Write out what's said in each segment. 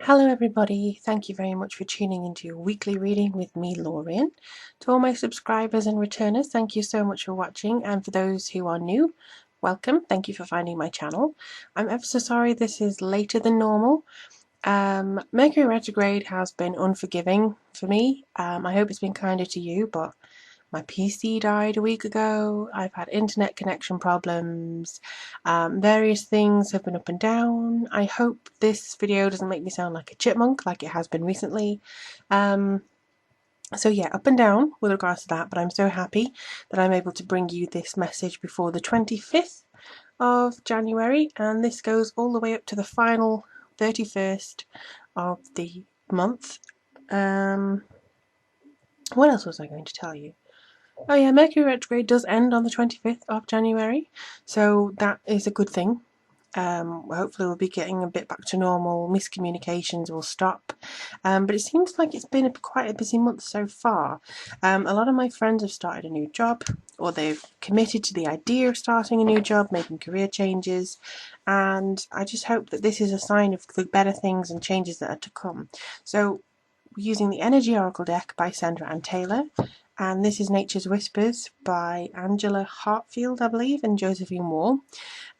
Hello everybody, thank you very much for tuning into your weekly reading with me, Lorien. To all my subscribers and returners, thank you so much for watching, and for those who are new, welcome, thank you for finding my channel. I'm ever so sorry this is later than normal. Mercury retrograde has been unforgiving for me. I hope it's been kinder to you, but my PC died a week ago, I've had internet connection problems, various things have been up and down. I hope this video doesn't make me sound like a chipmunk like it has been recently. So yeah, up and down with regards to that, but I'm so happy that I'm able to bring you this message before the 25th of January, and this goes all the way up to the final 31st of the month. What else was I going to tell you? Oh yeah, Mercury retrograde does end on the 25th of January, so that is a good thing. Hopefully we'll be getting a bit back to normal, miscommunications will stop, but it seems like it's been quite a busy month so far. A lot of my friends have started a new job, or they've committed to the idea of starting a new job, making career changes, and I just hope that this is a sign of the better things and changes that are to come. So, using the Energy Oracle deck by Sandra Ann Taylor, and this is Nature's Whispers by Angela Hartfield, I believe, and Josephine Wall.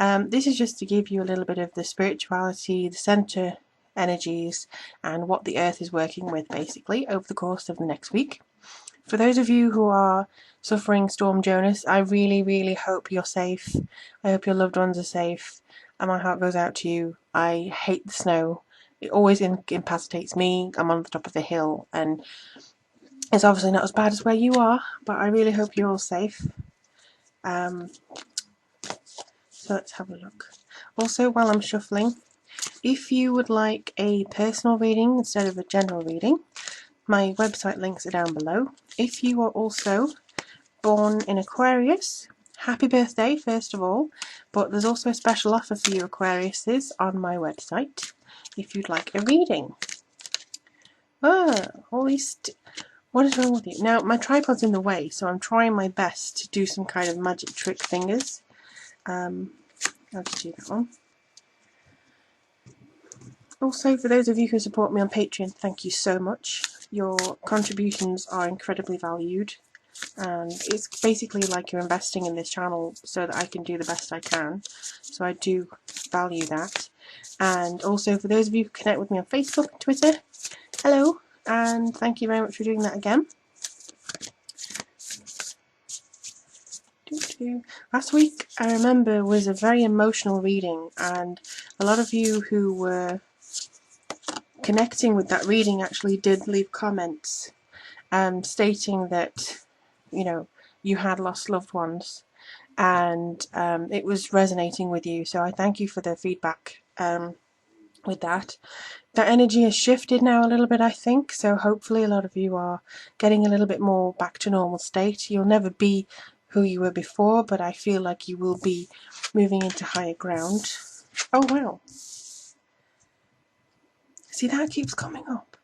This is just to give you a little bit of the spirituality, the center energies, and what the earth is working with basically over the course of the next week. For those of you who are suffering Storm Jonas, I really hope you're safe. I hope your loved ones are safe, and my heart goes out to you. I hate the snow. It always incapacitates me. I'm on the top of a hill, and it's obviously not as bad as where you are, but I really hope you're all safe. So let's have a look. Also, while I'm shuffling, if you would like a personal reading instead of a general reading, my website links are down below. If you are also born in Aquarius, happy birthday first of all, but there's also a special offer for you Aquariuses on my website if you'd like a reading. All these... What is wrong with you? Now, my tripod's in the way, so I'm trying my best to do some kind of magic trick fingers. I'll just do that one. Also, for those of you who support me on Patreon, thank you so much. Your contributions are incredibly valued, and it's basically like you're investing in this channel so that I can do the best I can. So I do value that. And also, for those of you who connect with me on Facebook and Twitter, hello, and thank you very much for doing that again. Last week, I remember, was a very emotional reading, and a lot of you who were connecting with that reading actually did leave comments stating that, you know, you had lost loved ones, and it was resonating with you, so I thank you for the feedback with that. That energy has shifted now a little bit, I think, so hopefully a lot of you are getting a little bit more back to normal state. You'll never be who you were before, but I feel like you will be moving into higher ground. Oh wow. See, that keeps coming up.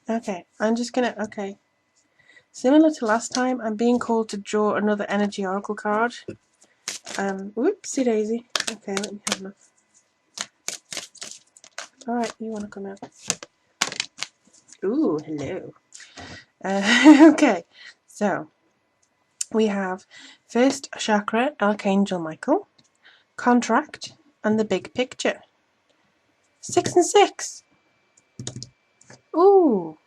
Okay, I'm just gonna, okay. Similar to last time, I'm being called to draw another Energy Oracle card. Whoopsie daisy. Okay, let me have a look. Alright, you wanna come out? Ooh, hello. Okay, so we have first chakra, Archangel Michael, contract, and the big picture. 6 and 6. Ooh,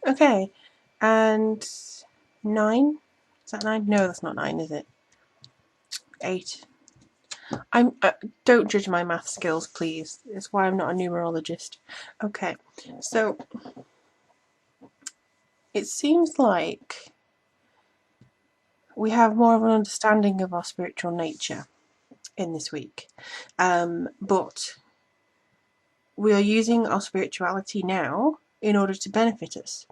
okay. And 9. Is that 9? No, that's not 9, is it? 8. I'm don't judge my math skills, please. It's why I'm not a numerologist. Okay, so it seems like we have more of an understanding of our spiritual nature in this week, but we are using our spirituality now in order to benefit us.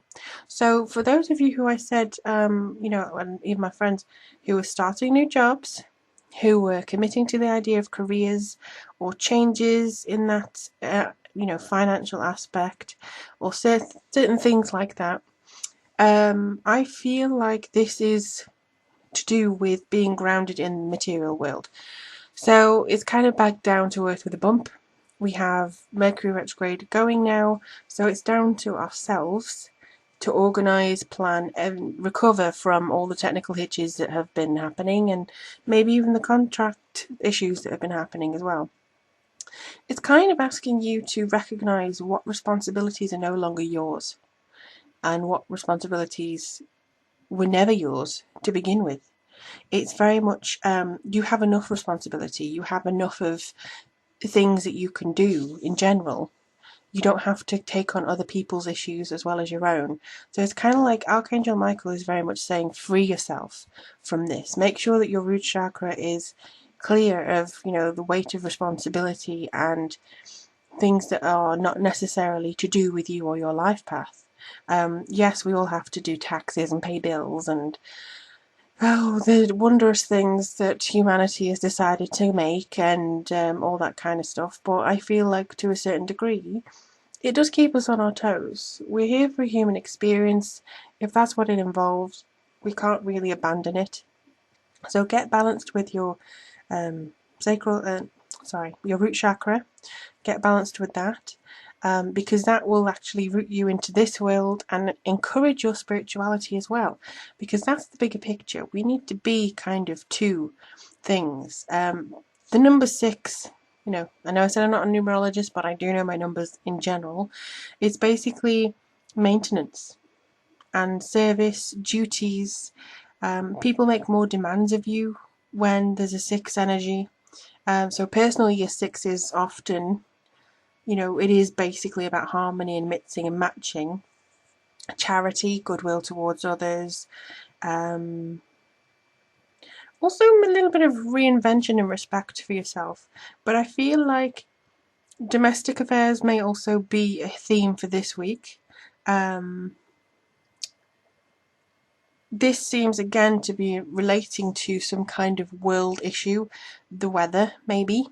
So for those of you who I said, you know, and even my friends who are starting new jobs, who were committing to the idea of careers or changes in that, you know, financial aspect or certain things like that, I feel like this is to do with being grounded in the material world. So it's kind of back down to earth with a bump. We have Mercury retrograde going now, so it's down to ourselves to organise, plan and recover from all the technical hitches that have been happening, and maybe even the contract issues that have been happening as well. It's kind of asking you to recognise what responsibilities are no longer yours and what responsibilities were never yours to begin with. It's very much you have enough responsibility, you have enough of things that you can do in general. You don't have to take on other people's issues as well as your own. So it's kind of like Archangel Michael is very much saying, free yourself from this. Make sure that your root chakra is clear of, the weight of responsibility and things that are not necessarily to do with you or your life path. Yes, we all have to do taxes and pay bills and the wondrous things that humanity has decided to make and all that kind of stuff. But I feel like to a certain degree, it does keep us on our toes. We're here for a human experience. If that's what it involves, we can't really abandon it. So get balanced with your your root chakra. Get balanced with that. Because that will actually root you into this world and encourage your spirituality as well, because that's the bigger picture. We need to be kind of two things. The number 6, I know I said I'm not a numerologist, but I do know my numbers in general. It's basically maintenance and service duties. People make more demands of you when there's a 6 energy. So personally, your 6 is often, it is basically about harmony and mixing and matching, charity, goodwill towards others, also a little bit of reinvention and respect for yourself. But I feel like domestic affairs may also be a theme for this week. This seems again to be relating to some kind of world issue, the weather maybe.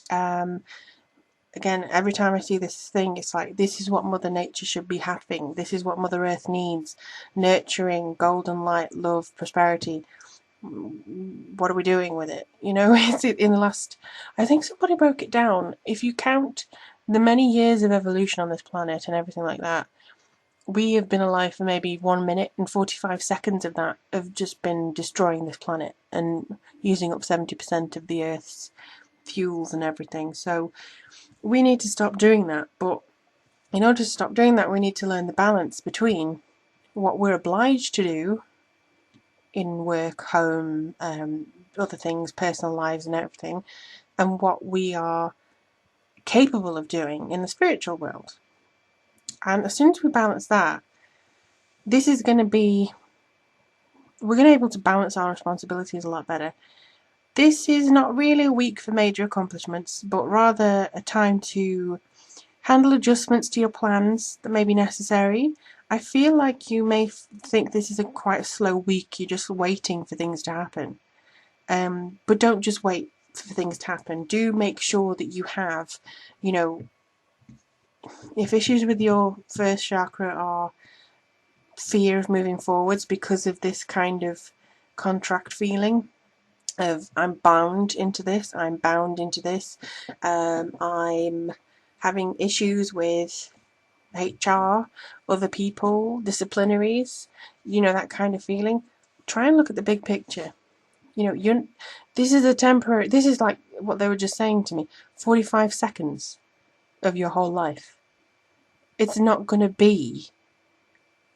Again, every time I see this thing, it's like, this is what Mother Nature should be having. This is what Mother Earth needs. Nurturing, golden light, love, prosperity. What are we doing with it? It's in the last, I think somebody broke it down. If you count the many years of evolution on this planet and everything like that, we have been alive for maybe 1 minute, and 45 seconds of that have just been destroying this planet and using up 70% of the Earth's fuels and everything. So we need to stop doing that. But in order to stop doing that, we need to learn the balance between what we're obliged to do in work, home, other things, personal lives and everything, and what we are capable of doing in the spiritual world. And as soon as we balance that, this is going to be, we're going to be able to balance our responsibilities a lot better. This is not really a week for major accomplishments, but rather a time to handle adjustments to your plans that may be necessary. I feel like you may think this is quite a slow week. You're just waiting for things to happen. But don't just wait for things to happen. Do make sure that you have, if issues with your first chakra are fear of moving forwards because of this kind of contract feeling of I'm bound into this, I'm having issues with HR, other people, disciplinaries, that kind of feeling. Try and look at the big picture. This is like what they were just saying to me, 45 seconds of your whole life. It's not going to be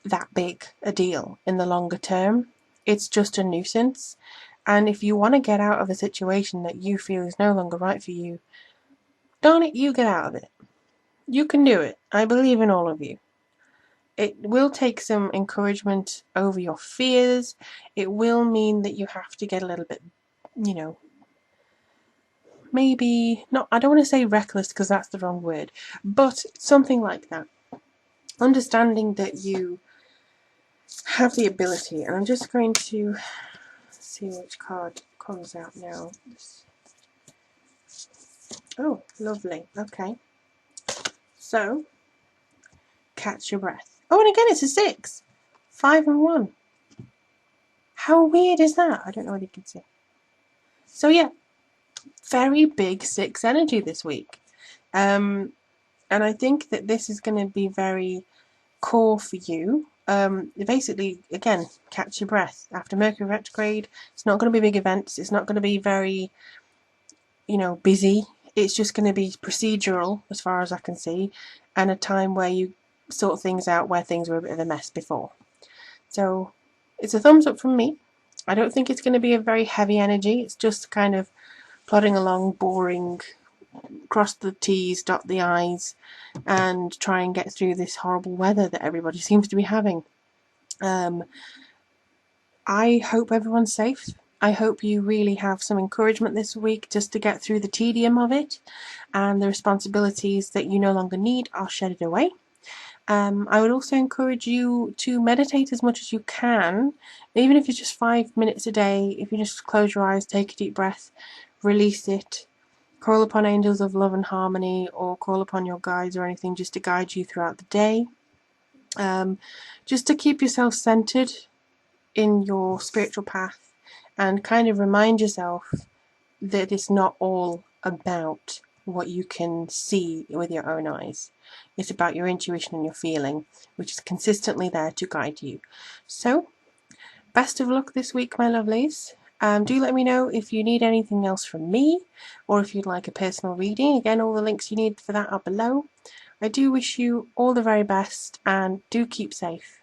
that big a deal in the longer term. It's just a nuisance. And if you want to get out of a situation that you feel is no longer right for you, darn it, you get out of it. You can do it. I believe in all of you. It will take some encouragement over your fears. It will mean that you have to get a little bit, maybe not, I don't want to say reckless because that's the wrong word, but something like that. Understanding that you have the ability, and I'm just going to see which card comes out now. Oh, lovely. Okay. So, catch your breath. Oh, and again, it's a 6. 5 and 1. How weird is that? I don't know what you can see. So yeah, very big 6 energy this week. And I think that this is going to be very core for you. Basically, again, catch your breath. After Mercury retrograde, it's not going to be big events. It's not going to be very, busy. It's just going to be procedural, as far as I can see, and a time where you sort things out where things were a bit of a mess before. So it's a thumbs up from me. I don't think it's going to be a very heavy energy. It's just kind of plodding along, boring, cross the T's, dot the I's, and try and get through this horrible weather that everybody seems to be having. I hope everyone's safe. I hope you really have some encouragement this week just to get through the tedium of it, and the responsibilities that you no longer need are shedded away. I would also encourage you to meditate as much as you can, even if it's just 5 minutes a day. If you just close your eyes, take a deep breath, release it, call upon angels of love and harmony, or call upon your guides or anything just to guide you throughout the day. Just to keep yourself centered in your spiritual path and kind of remind yourself that it's not all about what you can see with your own eyes. It's about your intuition and your feeling, which is consistently there to guide you. So, best of luck this week, my lovelies. Do let me know if you need anything else from me, or if you'd like a personal reading. Again, all the links you need for that are below. I do wish you all the very best, and do keep safe.